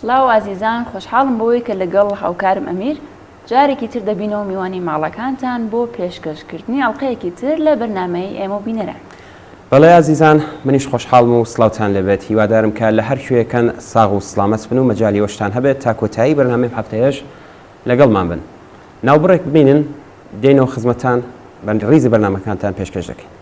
سلااو عزیزان خۆشحاڵم بۆی کە لەگەڵ هاوکارم ئەمیر جارێکی تر دەبینەوە میوانی ماڵەکانتان بۆ پێشکەشکردنی ئەڵلقەیەکی تر لە بەرنامەی ئێمە بینەران. بەڵێ عزیزان منیش خۆشحاڵم و سلااوتان لەبێت هیوادارم کە لە هەر کوێیەکەن ساغ و سلامەت بن و مەجای وەشتان هەبێت تا کۆتایی بەرنامەی هەفتەیەش لەگەڵمان بن. ناوبڕێک ببینن دێنەوە خزمەتان ڕیزی بەرنامەکانتان پێشکەش دەکەین.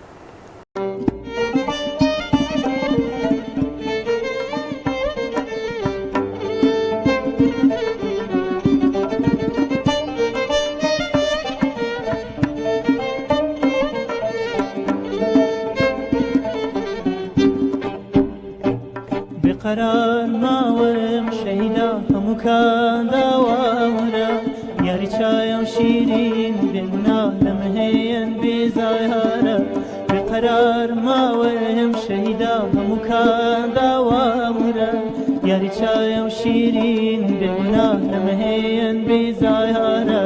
قرار ماوەم شەیدا هەمووکان داوامرە یاری چایم شیرین بێگونا لەمەهێن بێزایارە بێقەرار ماوەم شەیدا هەمووکان داوامرە یاری چایم شیرین بێگونا لەمەهێن بێزایارە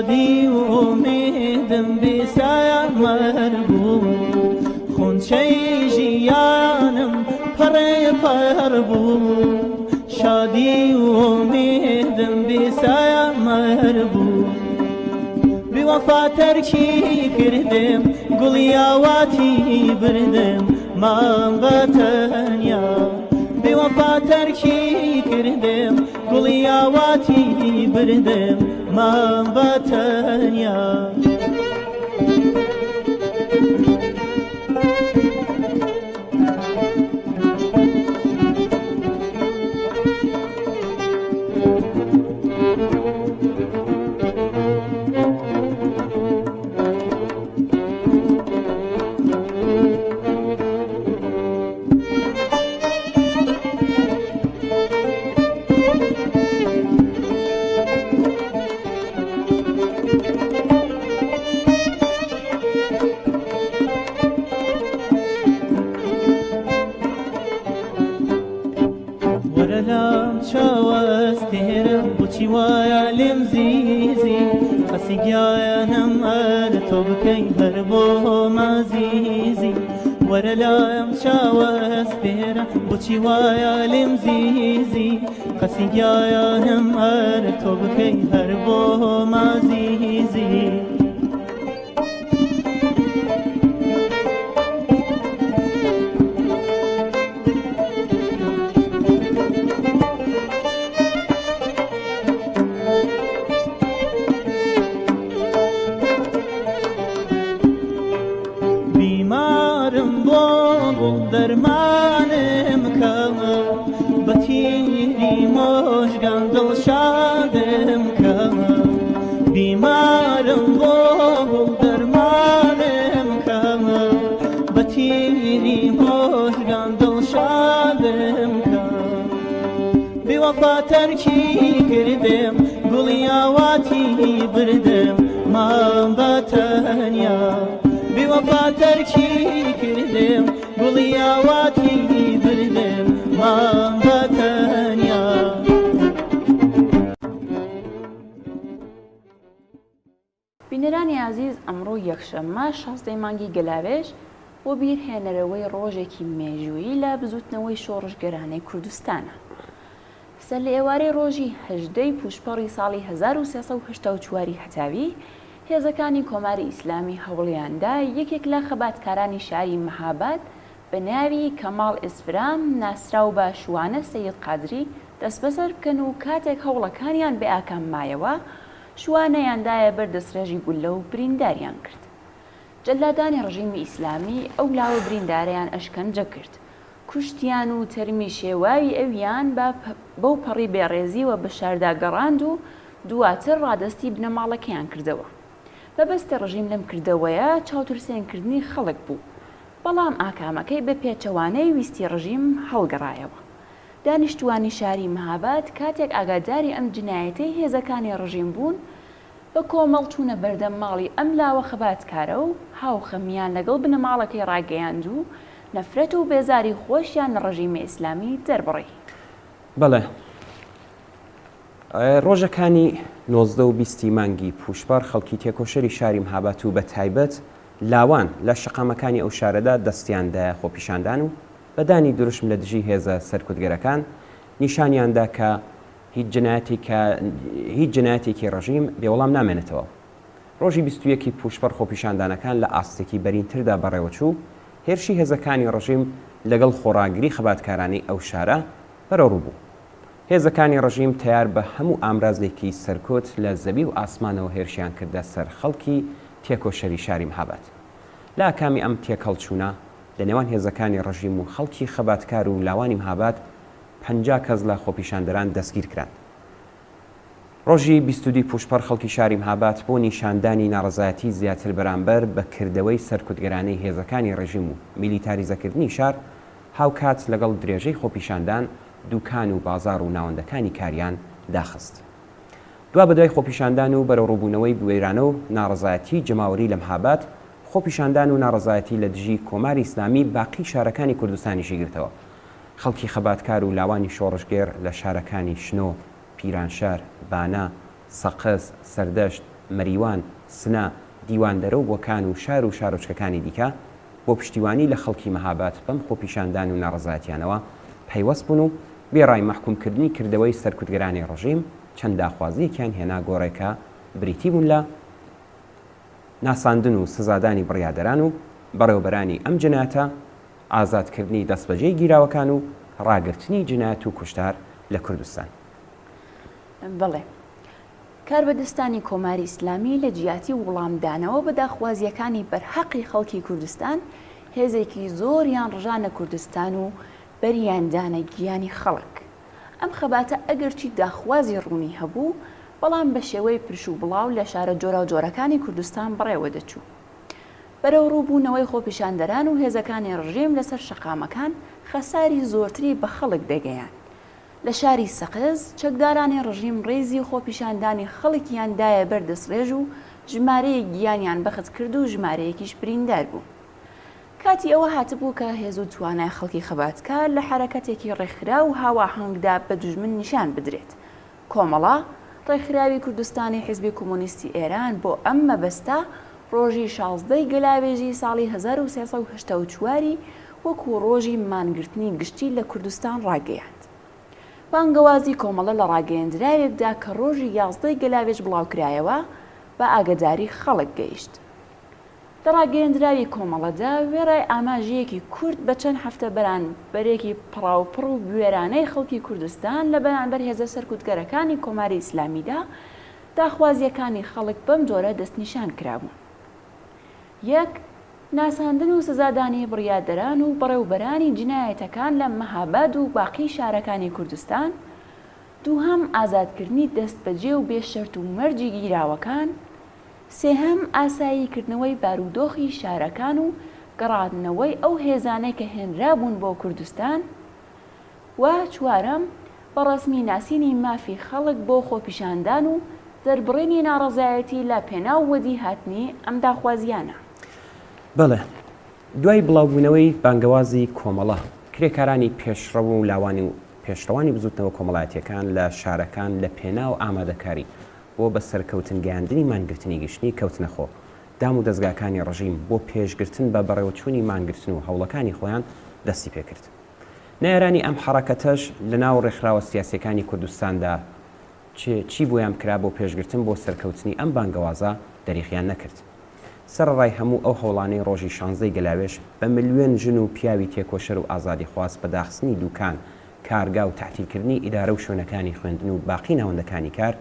شادی و امیدم بی سایه مربوط خونچه جیانم پر بود شادی و امیدم بی سایه مربوط بی وفا ترکی کردم گلی آواتی بردم من بتنیا بی وفا ترکی کردم گلی آواتی بردم من بتنیا ورلام چاوستهرم بچی وای لم زیزی خسیگیانم تو بکی هر بو مازیزی ورلام چاوستهرم بچی وای لم زیزی خسیگیانم تو بکی هر بو مازیزی درمانم کم بتیری مژگان دل شادم کم بیمارم بول درمانم کم بتیری مژگان دل شادم کم بی وفا ترکی کردم گلی آواتی بردم من بتنیا بی وفا ترکی کردم گلی آواتی بردم من بتنیا بینەرانی عزیز ئەمڕۆ یەکشەممە 16 مانگی گەلاوێژ بۆ بیرهێنەرەوەی ڕۆژێکی مێژوویی لە بزوتنەوەی شۆڕشگەرانەی کوردستانە. سەر لە ئێوارەی ڕۆژی 18 پوشپەڕی ساڵی 1984 هەتاوی هێزەکانی کۆماری ئیسلامی هەوڵیاندا یەکێک لە خەباتکارانی شاری مەهاباد بە ناوی کەماڵ ئیسفرام ناسراو بە شوانە سەید قادری دەست بەسەر بکەن و کاتێک هەوڵەکانیان بە ئاکام مایەوە شوانەیاندایە بەردەستڕێژی گولە و برینداریان کرد. جەلادانی ڕژیمی ئیسلامی ئەو لاوە بریندارەیان ئەشکەنجە کرد، کوشتیان و تەرمی شێواوی ئەویان بەو پەڕی بێڕێزیوە بە شاردا گەڕاند و دواتر ڕادستی بنەماڵەکەیان کردەوە. بەبەستی ڕژیم لەم کردەوەیە چاوترسێنکردنی خەڵک بوو، بەڵام ئاکامەکەی بە پێچەوانەی ویستی ڕژیم هەڵگەڕایەوە. دانیشتوانی شاری مەهاباد کاتێک ئاگاداری ئەم جنایەتەی هێزەکانی ڕژیم بوون بە کۆمەڵ چوونە بەردەم ماڵی ئەم لاوە خەباتکارە و هاوخەمیان لەگەڵ بنەماڵەکەی ڕاگەیاند و نەفرەت و بێزاری خۆشیان لە ڕژیمە ئیسلامی دەربڕی. بەڵێ ڕۆژەکانی 19 و 20 مانگی پوشپەر خەڵکی تێکۆشەری شاری مهابەت و بە تایبەت لاوان لە شەقامەکانی ئەو شارەدا دەستیاندایە خۆپیشاندان و بەدانی دروشم لە دژی هێزە سەرکوتگەرەکان نیشانیاندا کە هیچ جنایەتێکی ڕژیم بێوەڵام نامێنێتەوە. ڕۆژی 21 پوشپەر خۆپیشاندانەکان لە ئاستێکی بەرینتردا بەڕێوەچوو هێرشی هێزەکانی ڕژیم لەگەڵ خۆڕاگری خەباتکارانی ئەو شارە بەرەڕوو بوو. هێزەکانی ڕژیم تیار بە هەموو ئامرازێکی سەرکۆت لە زەوی و ئاسمانەوە هێرشیان کردە سەر خەڵکی تێکۆشەری شاری مهابەت. لە ئاکامی ئەم تێکەڵچوونە لە نێوان هێزەکانی ڕژیم و خەڵکی خەباتکار و لاوانی مهابەت 50 کەس لە خۆپیشاندەران دەستگیر کران. ڕۆژی 22 پوشپەر خەڵکی شاری مهابەت بۆ نیشاندانی ناڕەزایەتی زیاتر بەرامبەر بە کردەوەی سەرکوتگەرانەی هێزەکانی ڕژیم و میلیتاریزەکردنی شار هاوکات لەگەڵ درێژەی خۆپیشاندان دوکان و بازار و ناوەندەکانی کاریان داخست. دوا بەدوای خۆپیشاندان و بەرەوڕووبوونەوەی بوێرانە و ناڕەزایەتی جەماوەری لە مهابەت خۆپیشاندان و ناڕەزایەتی لە دژی کۆماری ئیسلامی باقی شارەکانی کوردستانیشی گرتەوە. خەڵکی خەباتکار و لاوانی شۆڕشگێر لە شارەکانی شنۆ، پیرانشار، بانا، سەقز، سەردەشت، مەریوان، سنا، دیواندەرە و بۆکان و شار و شارۆچکەکانی دیکە بۆ پشتیوانی لە خەڵکی مهابەت بەم خۆپیشاندان و ناڕەزایەتیانەوە پەیوەست بوون و بێڕای مەحکومکردنی کردەوەی سەرکوتگەرانی ڕژیم چەند داخوازیەکیان هێنا گۆڕێکە بریتی بوون لە ناساندن و سزادانی بڕیادەران و بەڕێوەبەرانی ئەم جنایەتە، ئازادکردنی دەستبەجێی گیراوەکان و ڕاگررتنی جنایەت و کوشتار لە کوردستان. بڵێ کاربەدەستانی کۆماری ئیسلامی لە جیاتی وڵامدانەوە بە داخوازیەکانی بەرحەقی خەڵکی کوردستان هێزێکی زۆریان ڕژانە کوردستان و بەریاندانە گیانی خەڵک. ئەم خەباتە ئەگەرچی داخوازی ڕوونی هەبوو بەڵام بە شێوەی پرش و بڵاو لە شارە جۆرە و جۆرەکانی کوردستان بڕێوە دەچوو. بەرەو ڕووبوونەوەی خۆپیشاندەران و هێزەکانی ڕژیم لەسەر شەقامەکان خەساری زۆرتری بە خەڵک دەگەیان. لە شاری سەقز چەکدارانی ڕژیم ڕێزی خۆپیشاندانی خەڵکیاندایە بەردەستڕێژ و ژمارەیە گیانیان بەخت کرد و ژمارەیەکیش بریندار بوو. کاتی ئەوە هاتبوو کە هێز و توانای خەڵکی خەباتکار لە حرەکەتێکی ڕێکخرا و هاواهەنگدا بە دوژمن نیشان بدرێت. کۆمەڵە ڕێکخراوی کوردستانی حیزبی کۆمۆنیستی ئێران بۆ ئەم مەبەستە ڕۆژی 16 گەلاوێژی ساڵی 1384 وەکو ڕۆژی مانگرتنی گشتی لە کوردستان ڕاگەیاند. بانگەوازی کۆمەڵە لە ڕاگەیەندراوێکدا کە ڕۆژی 11 گەلاوێژ بڵاوکرایەوە بە ئاگداری خەڵک گەیشت. لە ڕاگەیەندراوی کۆمەڵەدا وێڕای ئاماژەیەکی کورد بە چەند هەفتە بەرانبەرێکی پڕاوپڕ و بوێرانەی خەڵکی کوردستان لە بەرانبەر هێزە سەرکوتگەرەکانی کۆماری ئیسلامیدا داخوازیەکانی خەڵک بەم جۆرە دەستنیشان کرابوون. یەک ناساندن و سزادانی بڕیادەران و بەڕێوبەرانی جنایەتەکان لە مەهاباد و باقی شارەکانی کوردستان، دووهەم ئازادکردنی دەستبەجێ و بێشەرت و مەرجی گیراوەکان، سێهەم ئاساییکردنەوەی بارودۆخی شارەکان و گەڕاندنەوەی ئەو هێزانەی کە هێنرابوون بۆ کوردستان، و چوارەم بەڕەسمی ناسینی مافی خەڵک بۆ خۆپیشاندان و دەربڕینی ناڕەزایەتی لە پێناو وەدی هاتنی ئەم داخوازیانە. بەڵێ دوای بڵاوبوونەوەی بانگەوازی کۆمەڵە کرێکارانی پێشڕەوە و لاوانی و پێشڕەوانی بزوتنەوە کۆمەڵایەتیەکان لە شارەکان لە پێناو ئامادەکاری بۆ بە سەرکەوتن گەیاندنی مانگرتنی گشتنی کەوتنەخۆ دام و دەستگاکانی ڕژیم بۆ پێشگرتن بە بەڕێوەچوونی مانگرتن و هەوڵەکانی خۆیان دەستی پێکرد. نێرانی ئەم حەڕەکەتەش لە ناو ڕێکخراوە سیاسیەکانی کوردستاندا چی بۆیان کرا بۆ پێشگرتن بۆ سەرکەوتنی ئەم بانگەوازە دەریخیان نەکرد. سەرڕای هەموو ئەو هەوڵانەی ڕۆژی 16 گەلاوێژ بە ملیۆن ژن و پیاوی تێکۆشەر و ئازادی خواست بە داخستنی دوکان، کارگا و تاعتیلکردنی ئیدارە و شوێنەکانی خوێندن و باقی ناوەندەکانی کار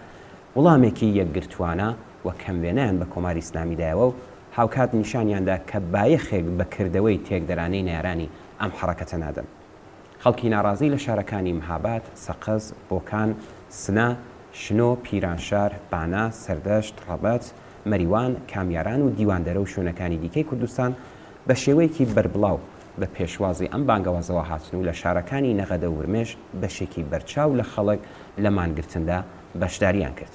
وەڵامێکی یەکگرتوانە و کەموێنەیان بە کۆماری ئیسلامیدایەوە و هاوکات نیشانیاندا کە بایەخێک بەکردەوەی تێکدەرانەی نێرانی ئەم حەڕەکەتە نادەن. خەڵکی ناڕازی لە شارەکانی مەهاباد، سەقز، بۆکان، سنا، شنۆ، پیرانشار، بانا، سەردەشت، ڕەبەت، مەریوان، کامیاران و دیواندەرە و شوێنەکانی دیکەی کوردستان بە شێوەیەکی بەربڵاو بە پێشوازی ئەم بانگەوازەوە هاتن و لە شارەکانی نەغەدە و ورمێش بەشێکی بەرچاو لە خەڵک لە مانگرتندا بەشداریان کرد.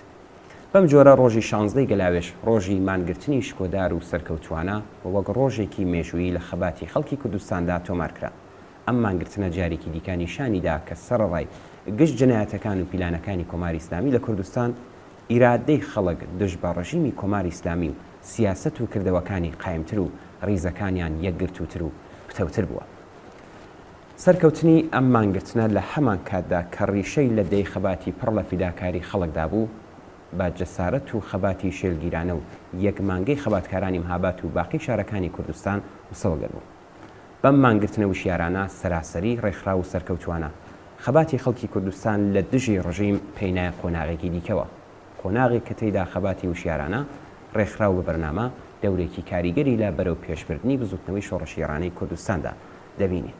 بەم جۆرە ڕۆژی 16 گەلاوێش ڕۆژی مانگرتنی شکۆدار و سەرکەوتوانە وەک ڕۆژێکی مێژووی لە خەباتی خەڵکی کوردستاندا تۆمارکرا. ئەم مانگرتنە جارێکی دیکە نیشانیدا کە سەرڕای گشت جنایەتەکان و پیلانەکانی کۆماری ئیسلامی لە کوردستان ئیرادەی خەڵک دژ بە ڕژیمی کۆماری ئیسلامی و سیاست و کردەوەکانی قایمتر و ڕیزەکانیان یەکگرتووتر و پتەوتر بووە. سەرکەوتنی ئەم مانگرتنە لە هەمان کاتدا کە ڕیشەی لە دەی خەباتی پڕ لە فیداکاری خەڵکدا بوو بە جەسارەت و خەباتی شێلگیرانە و یەک مانگەی خەباتکارانی مهابات و باقی شارەکانی کوردستان وسەڵگەر بوو. بەم مانگرتنە وشیارانە سەراسەری ڕێکخرا و سەرکەوتوانە خەباتی خەڵکی کوردستان لە دژی ڕژیم پێینایە قۆناغێکی دیکەوە، قۆناغی کە تێیدا خەباتی وشیارانە ڕێکخرا و بە بەرنامە دەورێکی کاریگەری لە بەرەو پێشبردننی بزوتنەوەی شۆڕەشیێرانەی کوردستاندا دەبینی.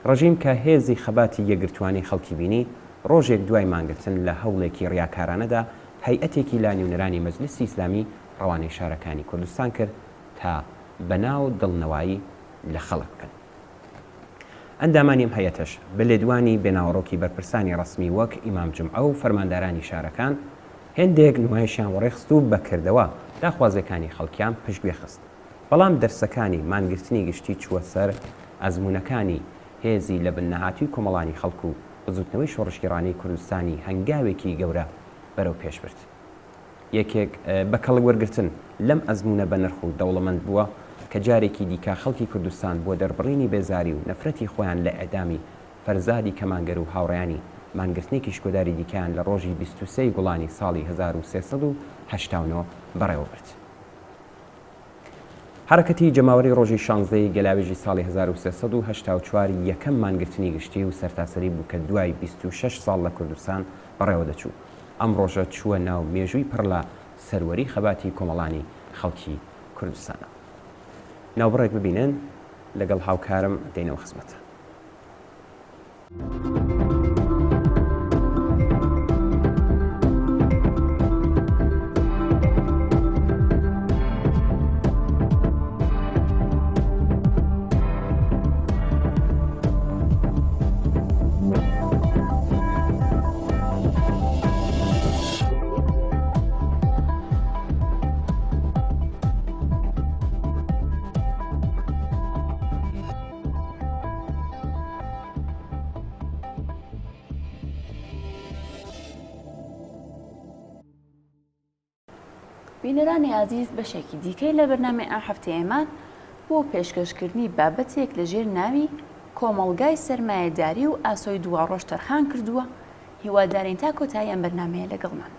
ڕژیم کە هێزی خەباتی یەکگرتوانی خەڵکی بینی ڕۆژێک دوای مانگرتن لە هەوڵێکی ڕیاکارانەدا هەیئەتێکی لا نیونەرانی مەجلیسی ئیسلامی ڕەوانەی شارەکانی کوردستان کرد تا بەناو دڵنەوایی لە خەڵک بکەن. ئەندامانیم هەیەتش بە لێدوانی بێناوەڕۆکی بەرپرسانی ڕسمی وەک ئیمام جمعە و فەرماندارانی شارەکان هێندێک نمایشیان وەڕێخست و بەکردەوە داخوازەکانی خەڵکیان پشتگوێ خست. بەڵام دەرسەکانی مانگرتنی گشتی چووە سەر ئەزمونونەکانی هێزی لە بنەهاتوی کۆمەڵانی خەڵک و بزوتنەوەی شۆڕشگیرانی کوردستانی هەنگاوێکی گەورە بەرەو پێشبرد. یەکێک بە کەڵک وەرگرتن لەم ئەزمونە بە نرخ و دەوڵەمەند بووە کە جارێکی دیکە خەڵکی کوردستان بۆ دەربڕینی بێزاری و نەفرەتی خۆیان لە ئەدامی فەرزادی کەمانگەر و هاوڕێیانی مانگرتنێکی شکۆداری دیکەیان لە ڕۆژی 23 گوڵانی ساڵی 1389 بەڕێوەبرد. حرەکەتی جەماوەری ڕۆژی 16 گەلاوێژی ساڵی 1384 یەکەم مانگرتنی گشتی و سەرتاسەری بوو کە دوای 26 ساڵ لە کوردستان بەڕێوە دەچوو. ئەم ڕۆژە چووە ناو مێژووی پڕ لە سەروەری خەباتی کۆمەڵانی خەڵکی کوردستانە. ناوبڕێک ببینن لەگەڵ هاوکارم دێنەوە خزمەتە. بینەرانی ئازیز بەشێکی دیکەی لە بەرنامەی ئەم هەفتەیەمان بۆ پێشکەشکردنی بابەتێک لەژێر ناوی کۆمەڵگای سەرمایەداری و ئاسۆی دواڕۆژ تەرخان کردووە. هیوادارین تا کۆتایی ئەم بەرنامەیە لەگەڵمان.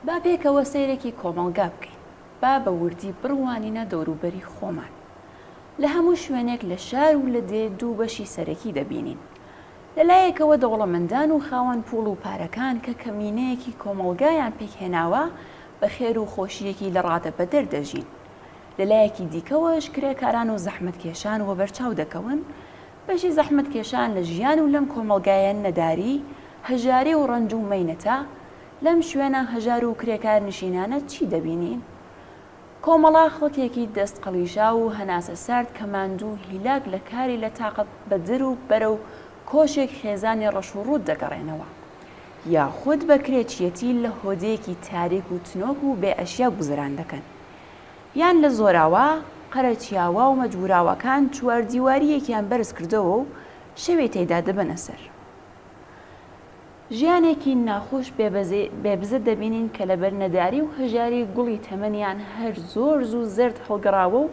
با پێکەوە سەیرێکی کۆمەڵگا بکەین، با بە وردی بڕوانینە دەوروبەری خۆمان. لە هەموو شوێنێک لە شار و لە دێ دوو بەشی سەرەکی دەبینین. لەلایەکەوە دەوڵەمەندان و خاوەن پوڵ و پارەکان کە کەمینەیەکی کۆمەڵگایان پێکهێناوە بە خێر و خۆشیەکی لە ڕادە بەدەر دەژین. لەلایەکی دیکەوەش کرێکاران و زەحمەتکێشان وە بەرچاو دەکەون. بەشی زەحمەتکێشان لە ژیان و لەم کۆمەڵگایە نەداری، هەژاری و ڕەنج و مەینەتە. لەم شوێنە هەژار و کرێکار نشینانە چی دەبینین؟ کۆمەڵا خەڵکێکی دەست قەڵیژا و هەناسە سارد کە ماندوو هیلاک لە کاری لە تاقەت بەدر و بەرەو کۆشێک خێزانی ڕەشوڕوود دەگەڕێنەوە، یاخود بە کرێچیەتی لە هۆدەیەکی تاریک و تنۆک و بێ ئەشیا گوزەران دەکەن، یان لە زۆراوە قەرەچیاوە و مەجبوراوەکان چواردیواریەکیان بەرز کردەوە و شەوێ تێیدا دەبەنە سەر. ژیانێکی ناخۆش بێبزە دەبینین کە لەبەر نەداری و هەژاری گوڵی تەمەنیان هەر زۆر زوو زرد هەڵگەڕاوە و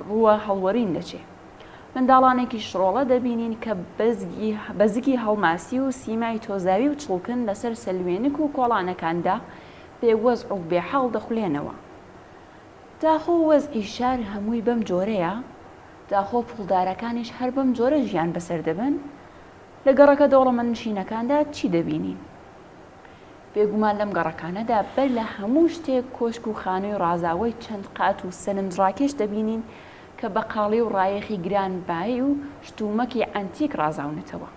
ڕووە هەڵوەرین دەچێت. منداڵانێکی شڕۆڵە دەبینین کە بەزگی هەڵماسی و سیمای تۆزاوی و چڵکن لەسەر سەلوێنک و کۆڵانەکاندا بێوەزع و بێحاڵ دەخولێنەوە. داخۆ وەزعی شار هەمووی بەم جۆرەیە، داخۆ پوڵدارەکانیش هەر بەم جۆرە ژیان بەسەر دەبن. لە گەڕەکە دەوڵەمەندنشینەکاندا چی دەبینین؟ بێگومان لەم گەڕەکانەدا بەر لە هەموو شتێک کۆشک و خانووی ڕازاوی چەند قات و سەنمدڕاکێش دەبینین کە بە قاڵی و ڕایەخی گرانبایی و شتومەکی ئەنتیک ڕازاونێتەوە.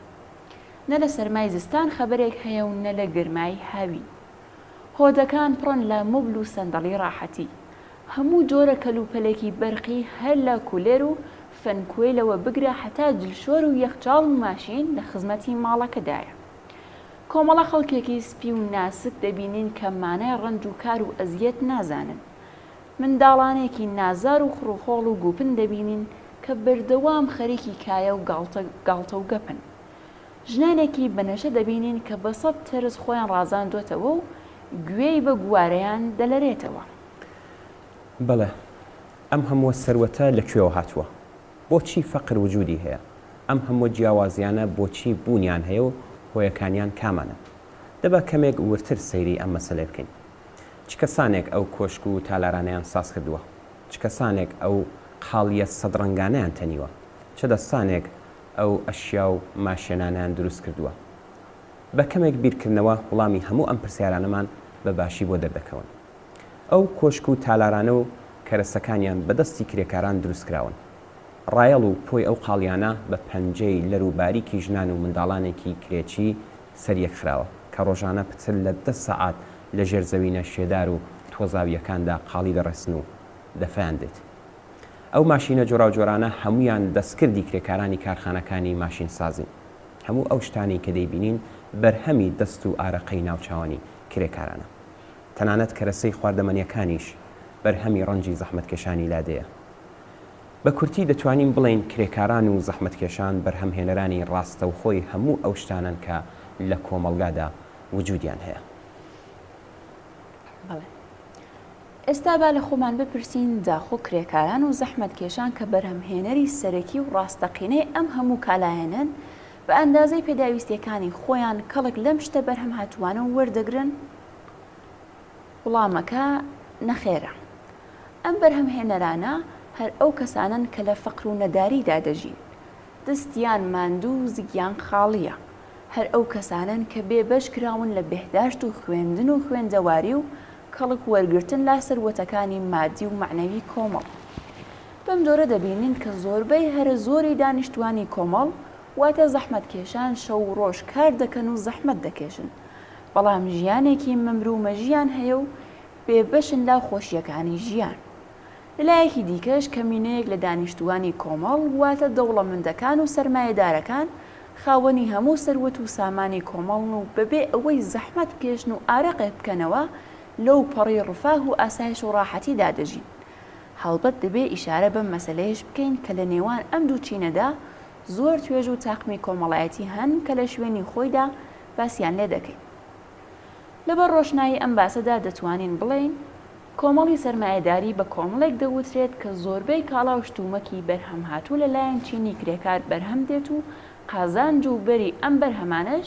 نە لە سەرمای زستان خەبەرێک هەیە و نە لە گرمای هاوی. هۆدەکان پڕن لە موبل و سەندەڵی ڕاحەتی، هەموو جۆرە کەلوپەلێکی بەرقی هەر لە کولێر و فەنکوێلەوە بگرە هەتا جلشۆر و یەخچاڵ و ماشین لە خزمەتی ماڵەکەدایە. کۆمەڵە خەڵکێکی سپی و ناسک دەبینین کە مانای ڕەنج و کار و ئەزیەت نازانن. منداڵانێکی نازار و خڕوخۆڵ و گوپن دەبینین کە بەردەوام خەریکی کایە و گاڵتە و گەپن. ژنانێکی بەنەشە دەبینین کە بە سەد تەرز خۆیان ڕازاندوێتەوە و گوێی بە گوارەیان دەلەرێتەوە. بەڵێ، ئەم هەموو سەروەتە لەکوێوە هاتووە؟ بۆچی فەقر وجودی هەیە؟ ئەم هەموو جیاوازیانە بۆچی بوونیان هەیە و هۆیەکانیان کامانە؟ دەبا کەمێک ورتر سەیری ئەم مەسەلە بکەین. چ کەسانێک ئەو کۆشک و تالارانەیان ساز کردووە؟ چ کەسانێک ئەو قاڵیە سەدڕەنگانەیان تەنیوە؟ چ دەستانێک ئەو ئەشیا و ماشێنانیان دروست کردووە؟ بە کەمێک بیرکردنەوە وەڵامی هەموو ئەم پرسیارانەمان بە باشی بۆ دەردەکەون. ئەو کۆشک و تالارانە و کەرەسەکانیان بەدەستی کرێکاران دروست کراون. ڕایەڵ و پۆی ئەو قاڵیانە بە پەنجەی لەر و باریکی ژنان و منداڵانێکی کرێکی سەریەک خراوە کە ڕۆژانە پتر لە 10 سەعات لە ژێرزەوینە شێدار و تۆزاویەکاندا قاڵی دەڕێسن و دەفەیان دێت. ئەو ماشینە جۆرا و جۆرانە هەمویان دەستکردی کرێکارانی کارخانەکانی ماشین سازین. هەموو ئەو شتانی کە دەیبینین بەرهەمی دەست و ئارەقەی ناوچاوانی کرێکارانە. تەنانەت کەرەسەی خواردەمەنیەکانیش بەرهەمی ڕەنجی زەحمەتکێشانی لادەیە. بە کورتی دەتوانین بڵین کرێکاران و زەحمەتکێشان بەرهەمهێنەرانی ڕاستەوخۆی هەموو ئەو شتانن کە لە کۆمەڵگادا وجودیان هەیە. بەڵێ، ئێستا با لە خۆمان بپرسین داخۆ کرێکاران و زەحمەتکێشان کە بەرهەمهێنەری سەرەکی و ڕاستەقینەی ئەم هەموو کالایەنن بە ئەندازەی پێداویستیەکانی خۆیان کەڵک لەم شتە بەرهەم هاتووانە و وەردەگرن؟ وڵامەکە نەخێرە. ئەم بەرهەمهێنەرانە هەر ئەو کەسانن کە لە فەقر و نەداریدا دەژین. دەستیان ماندوو و زگیان خاڵیە. هەر ئەو کەسانن کە بێبەش کراون لە بێهداشت و خوێندن و خوێندەواری و کەڵک وەرگرتن لا سەروەتەکانی مادی و معنەوی کۆمەڵ. بەم جۆرە دەبینین کە زۆربەی هەرە زۆری دانیشتوانی کۆمەڵ واتە زەحمەتکێشان شەو و ڕۆژ کار دەکەن و زەحمەت دەکێشن. بەڵام ژیانێکی مەمرومەژیان هەیە و بێبەشن لا خۆشیەکانی ژیان. لەلایەکی دیکەش کەمینەیەک لە دانیشتوانی کۆمەڵ واتە دەوڵەمەندەکان و سەرمایەدارەکان خاوەنی هەموو سەروەت و سامانی کۆمەڵن و بەبێ ئەوەی زەحمەت بکێشن و ئارەقێ بکەنەوە لەو پەڕی ڕفاه و ئاسایش و ڕاحەتیدا دەژین. هەڵبەت دەبێ ئیشارە بەم مەسەلەیەش بکەین کە لە نێوان ئەم دوو چینەدا زۆر توێژ و تاقمی کۆمەڵایەتی هەن کە لە شوێنی خۆیدا باسییان لێ دەکەین. لەبەر ڕۆشنایی ئەم باسەدا دەتوانین بڵێین کۆمەڵی سەرمایەداری بە کۆمەڵێک دەوترێت کە زۆربەی کاڵا و شتومەکی بەرهەم هاتوو لەلایەن چینی کرێکار بەرهەم دێت و قازانج و بەری ئەم بەرهەمانەش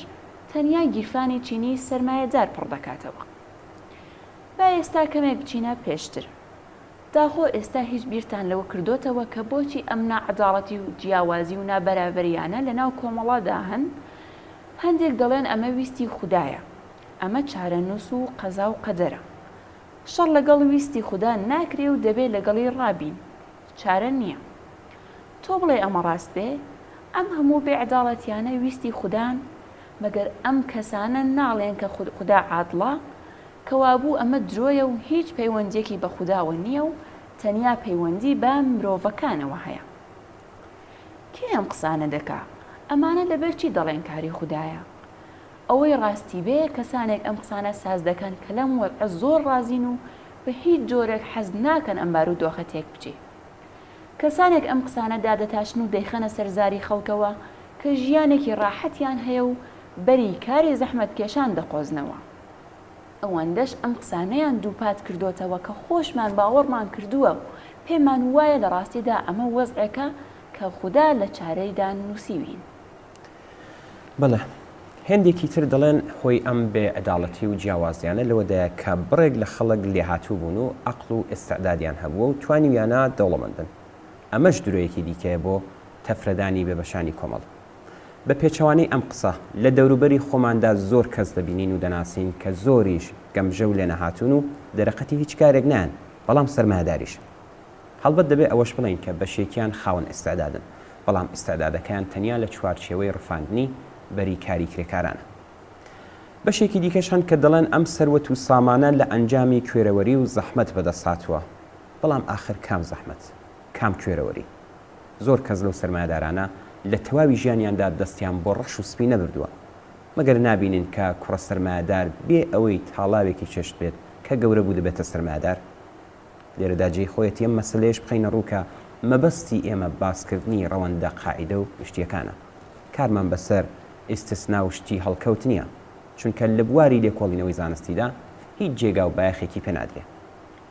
تەنیا گیرفانی چینی سەرمایەدار پڕ دەکاتەوە. با ئێستا کەمێک بچینە پێشتر. داخۆ ئێستا هیچ بیرتان لەوە کردوتەوە کە بۆچی ئەم ناعەداڵەتی و جیاوازی و نابەرابەریانە لەناو کۆمەڵادا هەن؟ هەندێک دەڵێن ئەمە ویستی خوددایە، ئەمە چارەنووس و قەزا و قەدەرە. شەڕ لەگەڵ ویستی خوددا ناکرێ و دەبێت لەگەڵی ڕابین، چارە نییە. تۆ بڵێ ئەمە ڕاست بێ، ئەم هەموو بێعەداڵەتیانە ویستی خوددان، مەگەر ئەم کەسانە ناڵێن کە خوددا عادڵە، کەوابوو ئەمە درۆیە و هیچ پەیوەندێکی بە خودداوە نییە و تەنیا پەیوەندی بە مرۆڤەکانەوە هەیە. کێ ئەم قسانە دەکا؟ ئەمانە لەبەر چی دەڵێن کاری خوددایە؟ ئەوەی ڕاستی بێ کەسانێک ئەم قسانە ساز دەکەن کە لەم وەرعە زۆر ڕازین و بە هیچ جۆرێک حەز ناکەن ئەم بار و دۆخە تێک بچێ. کەسانێک ئەم قسانە دادەتاشن و دەیخەنە سەرزاری خەڵکەوە کە ژیانێکی ڕاحەتیان هەیە و بەری کاری زەحمەتکێشان دەقۆزنەوە. ئەوەندەش ئەم قسانەیان دووپات کردوتەوە کە خۆشمان باوەڕمان کردووە و پێمان وایە لە ڕاستیدا ئەمە وەزعێکە کە خوددا لە چارەیدا نووسیوین. بەڵێ، هێندێکی تر دەڵێن هۆی ئەم بێعەداڵەتی و جیاوازیانە لەوەدایە کە بڕێک لە خەڵک لێهاتوو بوون و عەقڵ و ئێستعدادیان هەبووە و توانیویانە دەوڵەمەندن. ئەمەش درۆیەکی دیکەیە بۆ تەفرەدانی بێبەشانی کۆمەڵ. بە پێچەوانەی ئەم قسە لە دەوروبەری خۆماندا زۆر کەس دەبینین و دەناسین کە زۆریش گەمژە و لێنەهاتوون و دەرەقەتی هیچ کارێک نان، بەڵام سەرمایەداریش. هەڵبەت دەبێت ئەوەش بڵین کە بەشێکیان خاوەن ئێستعدادن، بەڵام ئێستعدادەکەیان تەنیا لە چوارچێوەی ڕفاندنی بەری کاری کرێکارانە. بەشێکی دیکەش هەن کە دەڵێن ئەم سەروەت و سامانە لە ئەنجامی کوێرەوەری و زەحمەت بەدەستهاتووە، بەڵام ئاخر کام زەحمەت، کام کوێرەوەری؟ زۆر کەس لەو سەرمایەدارانە لە تەواوی ژیانیاندا دەستیان بۆ ڕەش و سپی نەبردووە. مەگەر نابینین کە کوڕە سەرمایه‌دار بێ ئەوەی تاڵاوێکی چێشت بێت کە گەورە بوو دەبێتە سەرمایه‌دار. لێرەدا جێی خۆیەتی ئەم مەسلەیەش بخەینە ڕووکە مەبەستی ئێمە باسکردنی ڕەوەندە قاعیدە و شتیەکانە. کارمان بەسەر ئیستسنا و شتی هەڵکەوت نییە، چونکە لە بواری لێکۆڵینەوەی زانستیدا هیچ جێگا و بایەخێکی پێنادرێ.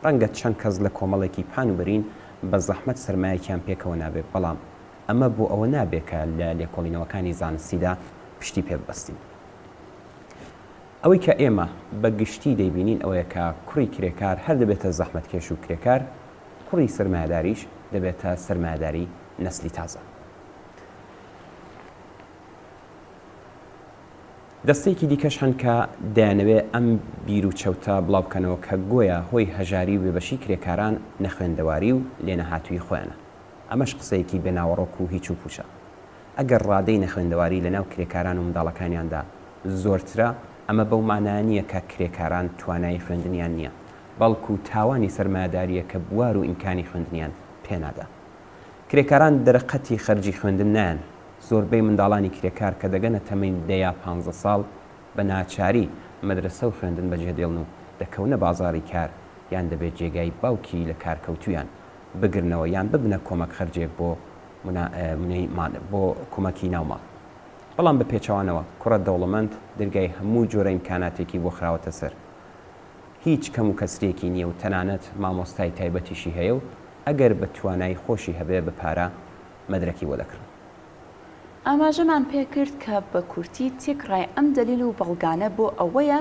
ڕەنگە چەند کەس لە کۆمەڵێکی پانوبەرین بە زەحمەت سەرمایەکیان پێکەوە نابێت، بەڵام ئەمە بۆ ئەوە نابێت کە لە لێکۆڵینەوەکانی زانستیدا پشتی پێ ببەستین. ئەوەی کە ئێمە بە گشتی دەیبینین ئەوەیە کە کوڕی کرێکار هەر دەبێتە زەحمەتکێش و کرێکار، کوڕی سەرمایه‌داریش دەبێتە سەرمایه‌داری نەسلی تازە. دەستەیەکی دیکەش هەن کە دەیانەوێت ئەم بیر و چەوتە بڵاو بکەنەوە کە گۆیە هۆی هەژاری و بێبەشی کرێکاران نەخوێندەواری و لێنەهاتووی خۆیانە. ئەمەش قسەیەکی بێناوەڕۆک و هیچ و پوشە. ئەگەر ڕادەی نەخوێندەواری لە ناو کرێکاران و منداڵەکانیاندا زۆرترە، ئەمە بەو مانایە کە کرێکاران توانایی خوێندنیان نییە، بەڵکو تاوانی سەرمایه‌داریە کە بوار و ئیمکانی خوێندنیان پێنادا. کرێکاران دەرەقەتی خەرجی خوێندن نایەن. زۆربەی منداڵانی کرێکار کە دەگەنە تەمەین 10 ساڵ بە ناچاری مەدرسە و خوێندن بەجێ دێڵن و دەکەونە بازاری کار، یان دەبێت جێگای باوکی لە کارکەوتویان بگرنەوە یان ببنە کۆمەک خەرجێک بۆ کۆمەکی ناوماڵ. بەڵام بە پێچەوانەوە کوڕە دەوڵەمەند دەرگای هەموو جۆرە ئیمکاناتێکی بۆ خراوەتە سەر. هیچ کەم و کەسرێکی نییە و تەنانەت مامۆستای تایبەتیشی هەیە و ئەگەر بە توانای خۆشی هەبێ بە پارە مەدرەکی بۆ دەکڕن. ئاماژەمان پێکرد کە بە کورتی تێکڕای ئەم دەلیل و بەڵگانە بۆ ئەوەیە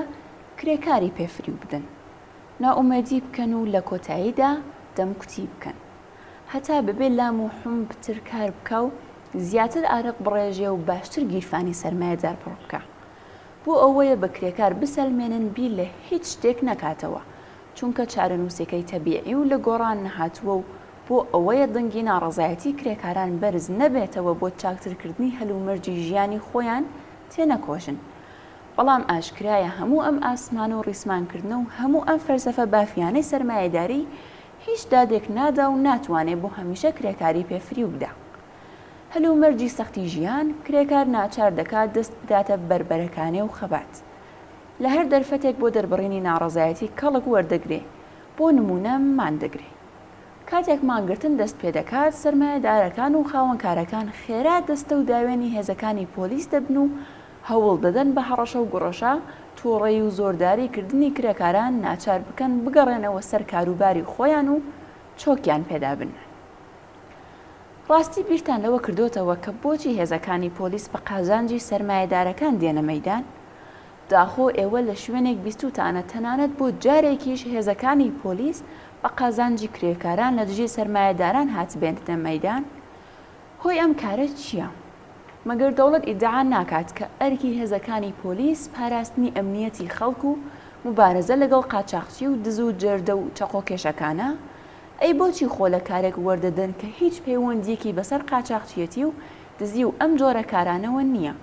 کرێکاری پێفری بدن، ناومێدی بکەن و لە کۆتاییدا دەمکوتی بکەن، هەتا ببێت لام و حوم بتر کار بکە و زیاتر ئارق بڕێژێ و باشتر گیرفانی سەرمایه‌دار پڕ بکە. بۆ ئەوەیە بە کرێکار بسەلمێنن بیر لە هیچ شتێک نەکاتەوە، چونکە چارەنووسەکەی تەبیعی و لە گۆڕان نەهاتووە و بۆ ئەوەیە دەنگی ناڕەزایەتی کرێکاران بەرز نەبێتەوە بۆ چاکترکردنی هەلومەرجی ژیانی خۆیان تێنەکۆژن. بەڵام ئاشکرایە هەموو ئەم ئاسمان و ڕیسمانکردنە و هەموو ئەم فەلسەفە بافیانەی سەرمایه‌داری هیچ دادێک نادا و ناتوانێت بۆ هەمیشە کرێکاری پێفری بدا. هەلومەرجی سەختی ژیان کرێکار ناچار دەکات دەست بداتە بربەرەکانێ و خەبات. لە هەر دەرفەتێک بۆ دەربڕینی ناڕەزایەتی کەڵک وەردەگرێ، بۆ نمونە مادەگرێ. کاتێک مانگرتن دەست پێ دەکات، سەرمایه‌دارەکان و خاوەنکارەکان خێرا دەستە و داوێنی هێزەکانی پۆلیس دەبن و هەوڵ دەدەن بە هەڕەشە و گوڕەشە تووڕێی و زۆرداریکردنی کرێکاران ناچار بکەن بگەڕێنەوە سەر کاروباری خۆیان و چۆکیان پێدا بن. ڕاستی بیرتان لەوە کردوتەوە کە بۆچی هێزەکانی پۆلیس بە قازانجی سەرمایه‌دارەکان دێنە مەیدان؟ داخۆ ئێوە لە شوێنێک بیستوتانە تەنانەت بۆ جارێکیش هێزەکانی پۆلیس بە قازانجی کرێکاران لە دژی سەرمایه‌داران هاتبێنتە مەیدان؟ هۆی ئەم کارە چییە؟ مەگەر دەوڵەت ئیدعا ناکات کە ئەرکی هێزەکانی پۆلیس پاراستنی ئەمنیەتی خەڵک و مبارەزە لەگەڵ قاچاقچی و دز و جەردە و چەقۆکێشەکانە؟ ئەی بۆچی خۆ لە کارێک وەردەدەن کە هیچ پەیوەندیەکی بەسەر قاچاقچیەتی و دزی و ئەم جۆرە کارانەوە نییە؟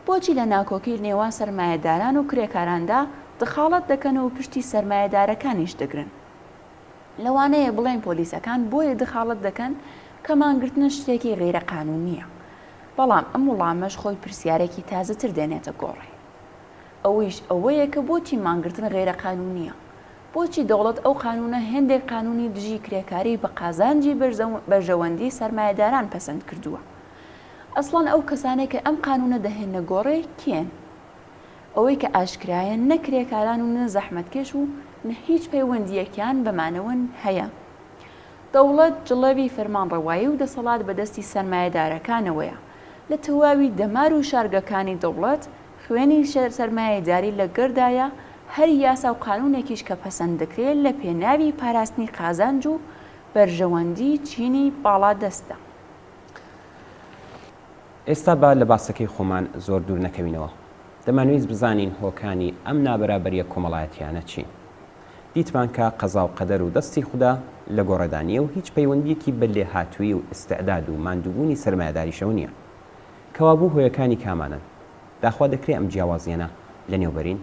بۆچی لە ناکۆکی نێوان سەرمایه‌داران و کرێکاراندا دخاڵەت دەکەن و پشتی سەرمایه‌دارەکانیش دەگرن؟ لەوانەیە بڵێن پۆلیسەکان بۆیە دخاڵەت دەکەن کە مانگرتن شتێکی غیرەقانونیە، بەڵام ئەم وڵامەش خۆی پرسیارێکی تازەتر دێنێتە گۆڕی. ئەوەیش ئەوەیە کە بۆچی مانگرتن غیرەقانونیە؟ بۆچی دەوڵەت ئەو قانونە هێندێک قانونی دژی کرێکاری بە قازانجی بەرژەوەندی سەرمایه‌داران پەسەند کردووە؟ ئەسڵەن ئەو کەسانێک کە ئەم قانونە دەهێنە گۆڕێ کێن؟ ئەوەی کە ئاشکرایە نە کرێکاران و نە زەحمەتکێش و نە هیچ پەیوەندیەکیان بەمانەوەن هەیە. دەوڵەت جڵەوی فەرمانڕەوایی و دەسەڵات بەدەستی سەرمایه‌دارەکانەوەیە. لە تەواوی دەمار و شارگەکانی دەوڵەت خوێنی سەرمایه‌داری لە گەردایە، هەر یاسا و قانونێکیش کە پەسەند دەکرێت لە پێناوی پاراستنی قازانج و بەرژەوەندی چینی باڵا دەستە. ئێستا با لە باسەکەی خۆمان زۆر دوور نەکەوینەوە. دەمانویست بزانین هۆکانی ئەم نابەرابەریە کۆمەڵایەتیانە چین. دیتمان کە قەزا و قەدەر و دەستی خوددا لە گۆڕەدانیە و هیچ پەیوەندیەکی بە لێهاتووی و ئستعداد و ماندووبوونی سەرمایه‌داریشەوە نییە. کەوابوو هۆیەکانی کامانن؟ داخوا دەکرێت ئەم جیاوازیانە لە نێوبەرین؟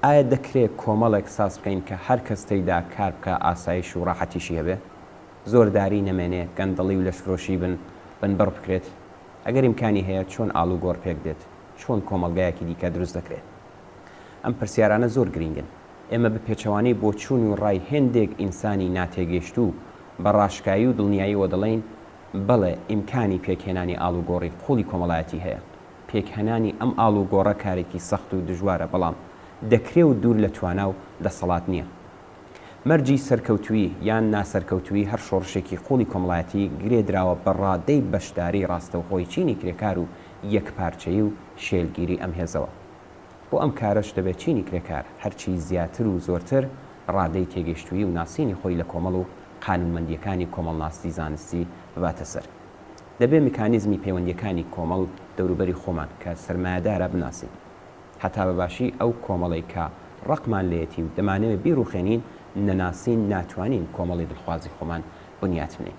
ئایا دەکرێت کۆمەڵێک ساز بکەین کە هەر کەس تێیدا کار بکە ئاسایش و ڕاحەتیشی هەبێ؟ زۆرداری نەمێنێ، گەندەڵی و لەشفرۆشی بن بەر بکرێت؟ ئەگەر ئیمکانی هەیە چۆن ئاڵوگۆڕ پێک دێت؟ چۆن کۆمەڵگایەکی دیکە دروست دەکرێت. ئەم پرسیارانە زۆر گرنگن. ئێمە بە پێچەوانەی بۆ چوون و ڕای هێندێک ئینسانی ناتێگەیشت و بە ڕاشکایی و دڵنیاییەوە دەڵێن بەڵێ ئیمکانی پێکهێنانی ئاڵوگۆڕی قوڵی کۆمەڵایەتی هەیە. پێکهێنانی ئەم ئاڵوگۆڕە کارێکی سەخت و دژوارە، بەڵام دەکرێت و دوور لە توانا و دەسەڵات نییە. مەرجی سەرکەوتووی یان ناسەرکەوتووی هەر شۆڕشێکی قوڵی کۆمەڵایەتی گرێدراوە بە ڕادەی بەشداری ڕاستەوخۆی چینی کرێکار و یەکپارچەیی و شێلگیری ئەم هێزەوە. بۆ ئەم کارەش دەبێت چینی کرێکار هەرچی زیاتر و زۆرتر ڕادەی تێگەیشتووی و ناسینی خۆی لە کۆمەڵ و قانونمەندیەکانی کۆمەڵناستی زانستی بباتە سەر. دەبێت میکانیزمی پەیوەندیەکانی کۆمەڵ دەوروبەری خۆمان کە سەرمایەدارە بناسین، هەتا بەباشی ئەو کۆمەڵی کە ڕقمان لێتی و دەمانەوێت بیرروخێنین نەناسین ناتوانین کۆمەڵی دڵخوازی خۆمان بنیات بنین.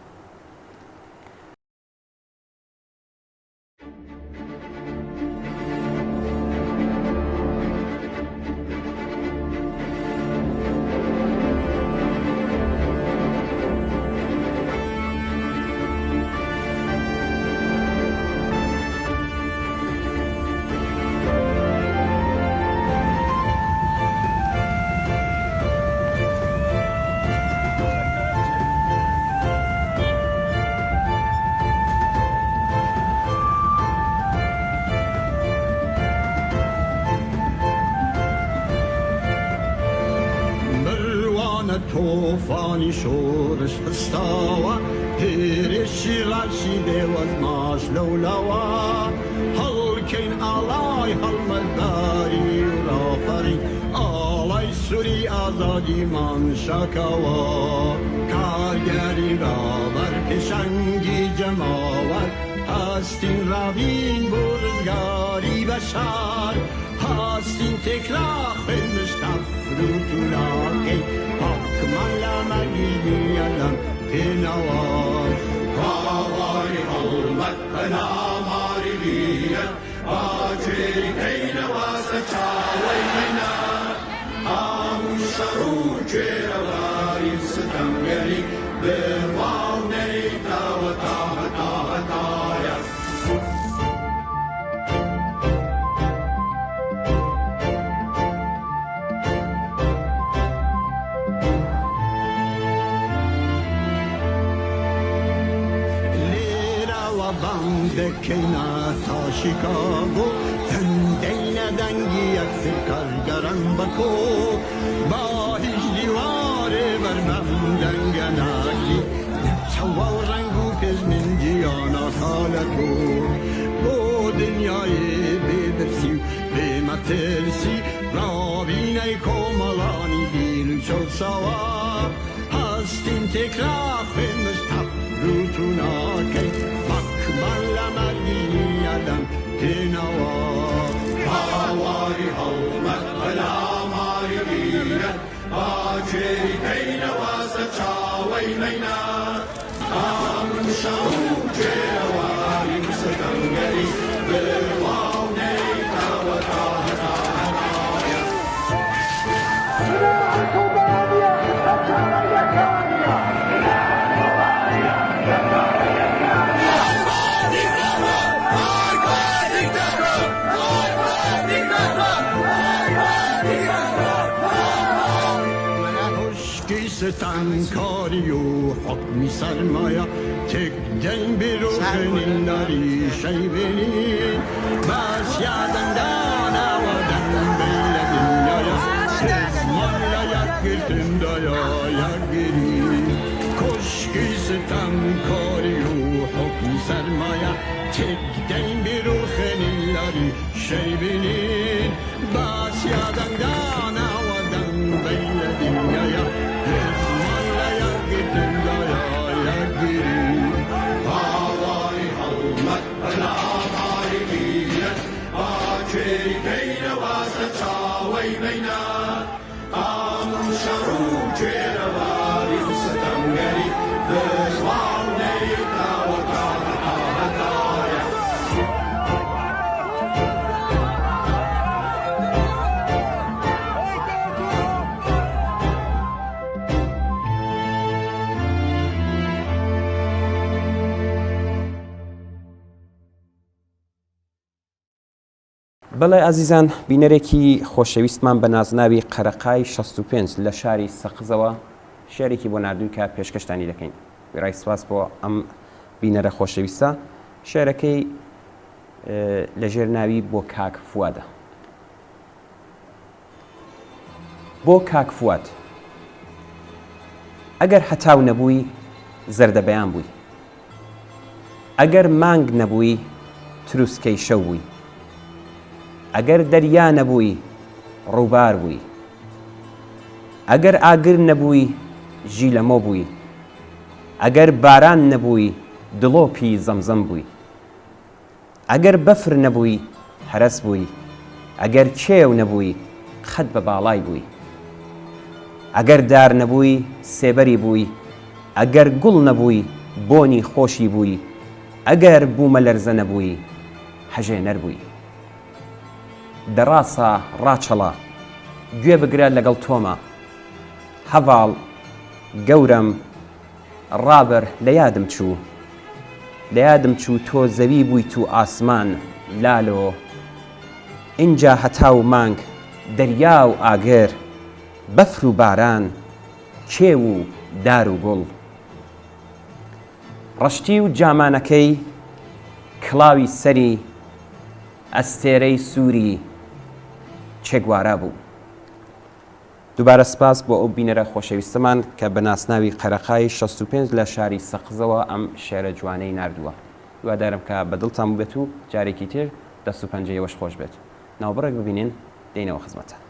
توفانی شورش بستاوە هێرشی ڕاشی دێوەز ماش لەولاوە هەڵکەین ئاڵای هەڵمەداری و ڕافەری ئاڵای سووری ئازادیمان شاکەوە کارگەری ڕابەر پێشەنگی جەماوەر هەستین ڕابین بۆ ڕزگاری بەشار هەستین تێکرا خوێنمشتە فرود و لاکەی پاکمان لە مەگیریەدەم پێنەوە هاواری هەڵمەت بەناماری بیە باجێری کەینەوە سەرچاوەی مەینە هەموو شەڕ و گوێرەواری ستەمگەری بڕواو نەیتەوە تا هەتایە دەکەینە تا شیکاگۆ هەندەینە دەنگی یەکسر کارگەران بەکۆ با هیچ دیوارێ بەرمەم دەنگە ناگری چەوە و ڕەنگ و پێشمنجیانە خالەکۆ بۆ دنیای بێبرسی و بێمەترسی ڕابینەی کۆمەڵانی دیر و چەوسەوە هەستین تێکرا خوێنمش تەفروت و ناکەی پاکمان لە مەرگیریەدەم پێنەوە هاواری هەڵمەت بەلاماری بیرەت باجێری کەینەوە سەرچاوەی مەینە هەموو شەو و گوێرەواری ستەمگەری بڕواو نەیتەوە تا هەتایە ستمکاری و حکمی سرمایه تک دن بروخنین داری شیبینین بس یادن دانا و دن بیل دنیایا سزمان یک گرتن دایا یک گری کشکی ستمکاری و حکمی سرمایه تک دن بروخنین داری شیبینین بس یادن دانا و دن بیل دنیایا هاواری هەڵمەت بەلاماری بیرەت باجێری کەینەوە سەرچاوەی مەینە هەموو شەڕ و گوێرەواری ستەمگەری بڕواو نەیتەوە تا هەتایە بەڵێ ئازیزان بینەرێکی خۆشەویستمان بە نازناوی قەرەقای 65 لە شاری سەقزەوە شێرێکی بۆ نردووی کە پێشکەشتانی دەکەین. وێڕای سپاس بۆ ئەم بینەرە خۆشەویستە. شێرەکەی لەژێر ناوی بۆ کاک فوادە. بۆ کاک فواد ئەگەر هەتاو نەبووی زەردەبەیان بووی، ئەگەر مانگ نەبووی تروسکەی شەو بووی، ئەگەر دەریا نەبووی ڕووبار بووی، ئەگەر ئاگر نەبووی ژی لەمۆ بووی، ئەگەر باران نەبووی دڵۆپی زەمزەم بووی، ئەگەر بەفر نەبووی هەرەس بووی، ئەگەر کێو نەبووی خەت بە باڵای بووی، ئەگەر دار نەبووی سێبەری بووی، ئەگەر گوڵ نەبووی بۆنی خۆشی بووی، ئەگەر بوومە لەرزە نەبووی هەژێنەر بووی. دەڕاستە ڕاچەڵە گوێ بگرە لەگەڵ تۆمە، هەڤاڵ گەورم ڕابەر لە یادم چوو، لە یادم چوو تۆ زەوی بوویت و ئاسمان لالۆ، ئینجا هەتاو مانگ دەریا و ئاگر، بەفر و باران کێو و دار و گوڵ. ڕەشتی و جامانەکەی کڵاوی سەری ئەستێرەی سووری چێگوارە بوو. دووبارە سپاس بۆ ئەو بینەرە خۆشەویستەمان کە بە ناسناوی قەرەقای 65 لە شاری سەقزەوە ئەم شێرە جوانەی نردووە. دووادارم کە بەدڵتان بێت و جارێکی تر دەست و پەنجەیەوەش خۆش بێت. ناوبڕێک ببینین دێینەوە خزمەتتان.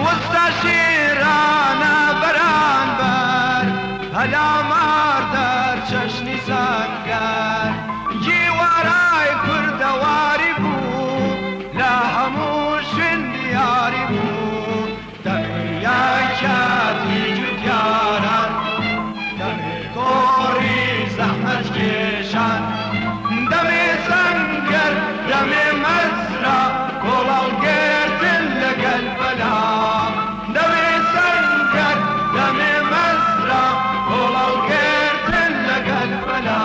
وستا شیرانە بەرانبەر هەلا ماردەر چەشنی زەنگەر جیوارای کوردەواری بوو لە هەموو شوێن دیاری بوو دەمیای کاتی جوتیاران دەمێ گۆڕی زەحمەت کێشان دەمێ زەنگەر دەمێ مەزرا کۆڵاوگردن لەگەل بەلا دەمێ زەنگەر دەمێ مەزرا کۆڵاوگردن لەگەل بەلا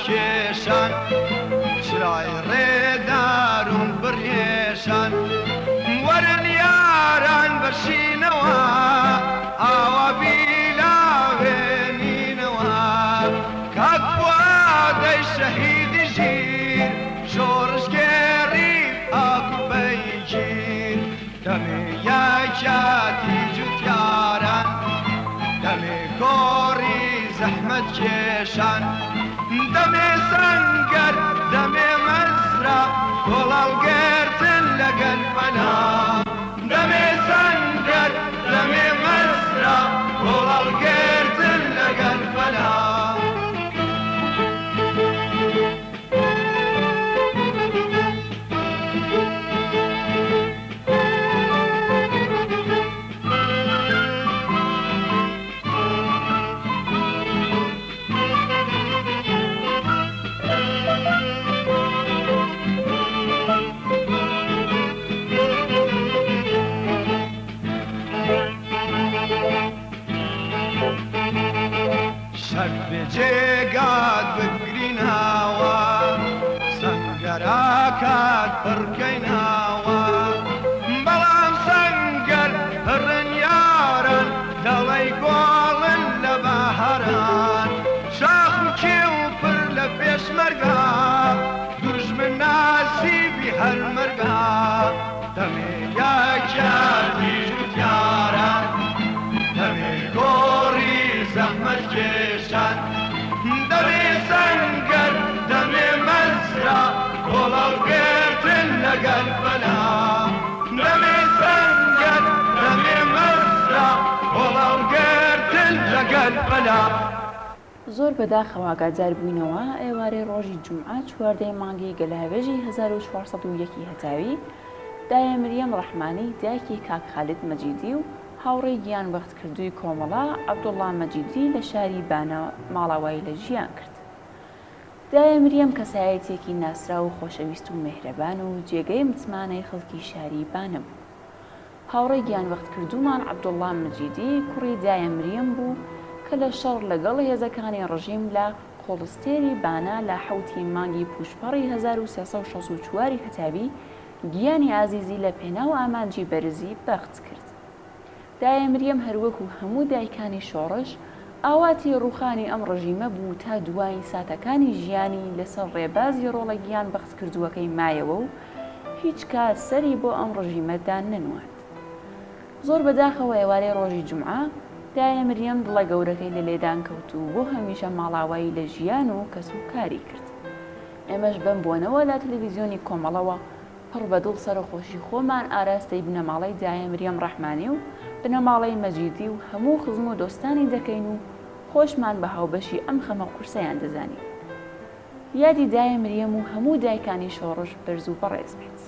کێشان چرای ڕێدارون بڕێشان وەرن یاران بەشینەوە ئاوا بیلاوێنینەوە کاک فوادەی شەهیدی ژیر شۆڕشگێڕی ئاکوبەی گیر دەمێ یاکاتی جوتیاران دەمێ کۆڕی زەحمەت کێشان دەمێ سەنگەر دەمێ مەزرا کۆڵاوگرتن لەگەل فەنا دەمێ سەنگەر دەمێ مەزرا کۆڵاوگرتن لەگەل فەنا جێگات بگرینەوە سەنگەراکات پڕکەینەوە بەڵام سەنگەر هەڕن یارن دەڵێی گۆڵن لە بەهاران شاخ و کێو پڕ لە پێشمەرگا دوژمن ناسیبی هەر مەرگا دەمێ یاکاتی جوتیاران دەمێ گۆڕی زەحمەت کێشان دەمێ سەنگەر دەمێ مەزرا کۆڵاوگرتن لەگەل فەنا دەمێ سەنگەر دەمێ مەزرا کۆڵاوگرتن لەگەل فەنا. زۆر بەداخەوە ئاگادار بووینەوە ئێوارەی ڕۆژی جومعە چواردەی مانگی گەلاوێژی 1401 هەتاوی دایە مریەم ڕەحمانی دایکی کاک خالید مەجیدی و هاوڕێی گیان بەختکردووی کۆمەڵا عەبدوڵڵا مەجیدی لە شاری بانە ماڵاوایی لە ژیان کرد. دایە مریەم کەسایەتێکی ناسرا و خۆشەویست و مێهرەبان و جێگەی متمانەی خەڵکی شاری بانە بوو. هاوڕێی گیان بەختکردوومان عەبدوڵڵا مەجیدی کوڕی دایە مریەم بوو کە لە شەڕ لەگەڵ هێزەکانی ڕژیم لە قۆڵستێری بانە لە حەوتی مانگی پوشپەڕی 1364 هەتاوی گیانی ئازیزی لە پێناو ئامانجی بەرزی بەخت کرد. دایە مریەم هەروەکو هەموو دایکانی شۆڕش ئاواتی ڕووخانی ئەم ڕژیمە بوو تا دوای ساتەکانی ژیانی لەسەر ڕێبازی ڕۆڵە گیان بەخت کردووەکەی مایەوە و هیچ کات سەری بۆ ئەم ڕژیمەدا نەنوات. زۆر بەداخەوە ئێوارەی ڕۆژی جومعە دایە مریەم دڵە گەورەکەی لە لێدان کەوت و بۆ هەمیشە ماڵاوایی لە ژیان و کەسوکاری کرد. ئێمەش بەم بۆنەوە لە تەلەڤیزیۆنی کۆمەڵەوە پڕ بەدڵ سەرخۆشی خۆمان ئاراستەی بنەماڵەی دایە مریەم ڕەحمانی و بنەماڵەی مەجیدی و هەموو خزم و دۆستانی دەکەین و خۆشمان بە هاوبەشی ئەم خەمە قورسەیان دەزانین. یادی دایە مریەم و هەموو دایکانی شۆڕش بەرز و بەڕێز بێت.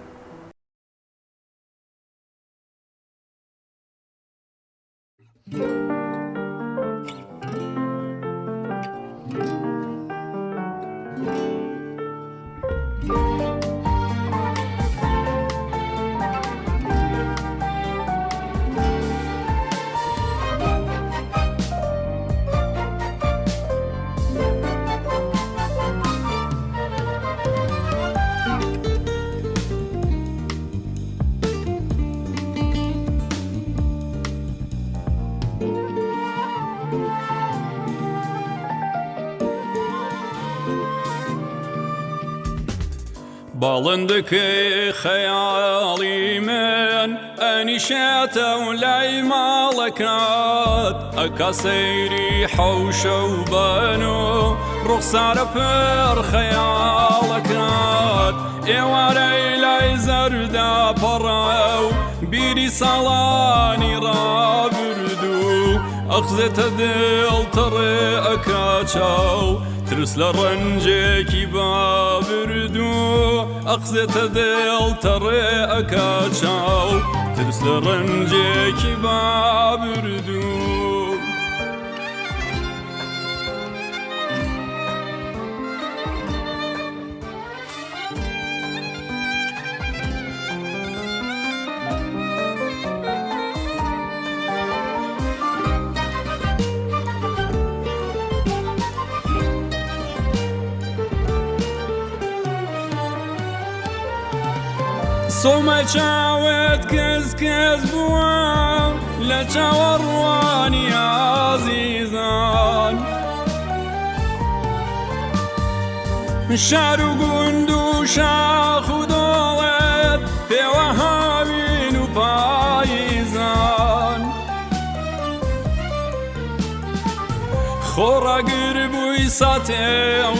باڵندەکەی خەیاڵی من ئەنیشێتە و لای ماڵەکەت ئەکا سەیری حەوشە و بەن و ڕوخسارە پڕ خەیاڵەکەت ئێوارەی لای زەردا پەڕە و بیری ساڵانی ڕابردوو ئەخزێتە دڵتەڕێ ئەکا چاو ترس لە ڕەنجێکی بابردوو ئەخزێتە دڵتەڕێ ئەکا چاو ترس لە ڕەنجێکی بابردوو. سۆمە چاوت کەس کەس بووە لە چاوەڕوانی عەزیزان شار و گوند و شاخ و دۆڵێت پێوە هاوین و پا خۆڕاگر بووی ساتێ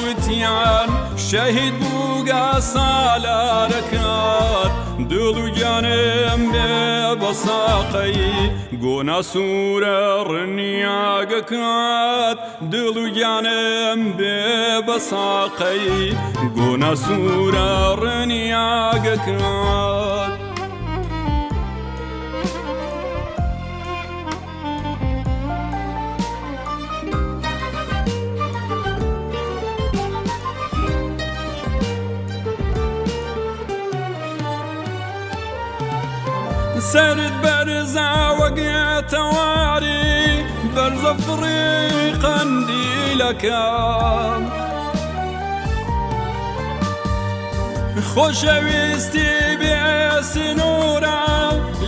وتیان شەهید بووگە سالارەکات دڵ و گیانم بێ بە ساقەی گۆنا سوورە ڕنیاگەکات دڵ و گیانم بێ بە ساقەی گۆنا سوورە ڕنیاگەکات سرد بەرزە وەگێتەواری بەرزە فڕی قەندیلەکەم خۆشەویستی بێسنوورە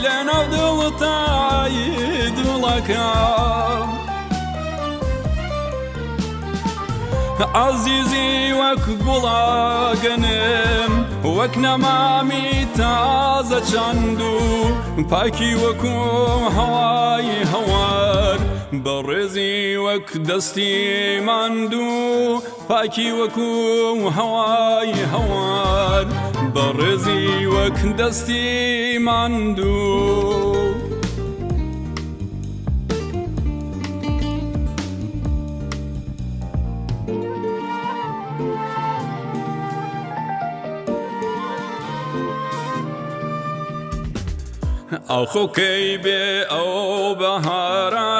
لەناو دڵتایی دڵەکەم عزیزی وەک گوڵاگەنم وەک نەمامی تازە چەند و پاکی وەکو هەوای هەوار بەڕێزی وەک دەستی ماندوو پاکی وەکو هەوای هەوار بەڕێزی وەک دەستی ماندوو ئەوخۆکەی بێ ئەو بەهارە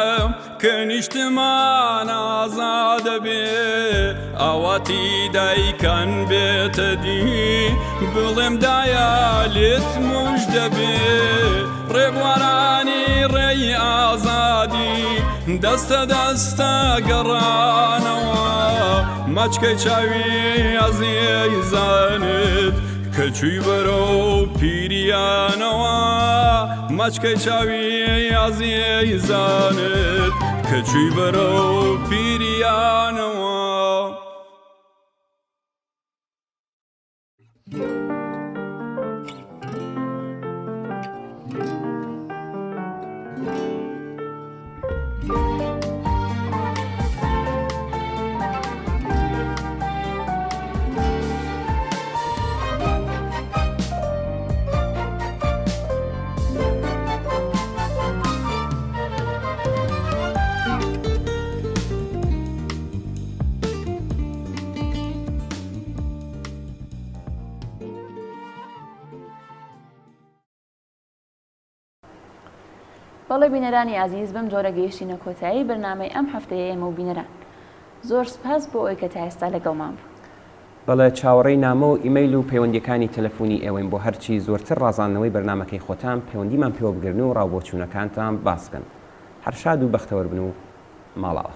کە نیشتمان ئازادە بێ ئاواتی دایکان بێتە دی بڵێم دایە لێت موژدە بێ ڕێبوارانی ڕێی ئازادی دەستە دەستە گەڕانەوە مەچکەی چاوی ئەزیەی زانت کە چووی بەرە و پیریانەوە مەچکەی چاوی ئازیەی زانت کە چووی بەرە و پیریانەوە بەڵێ بینەرانی ئازیز بەم جۆرە گەیشتینە کۆتایی بەرنامەی ئەم هەفتەیە ئێمە و بینەران زۆر سپاس بۆ ئەوەی کە تا ئێستا لەگەڵمان بوو. بەڵێ چاوەڕێی نامە و ئیمەیل و پەیوەندیەکانی تەلەفۆنی ئێوەین بۆ هەرچی زۆرتر ڕازاندنەوەی بەرنامەکەی خۆتان پەیوەندیمان پێوە بگرن و ڕاوبۆچوونەکانتان باسکەن. هەر شاد و بەختەوەر بن و ماڵاوە.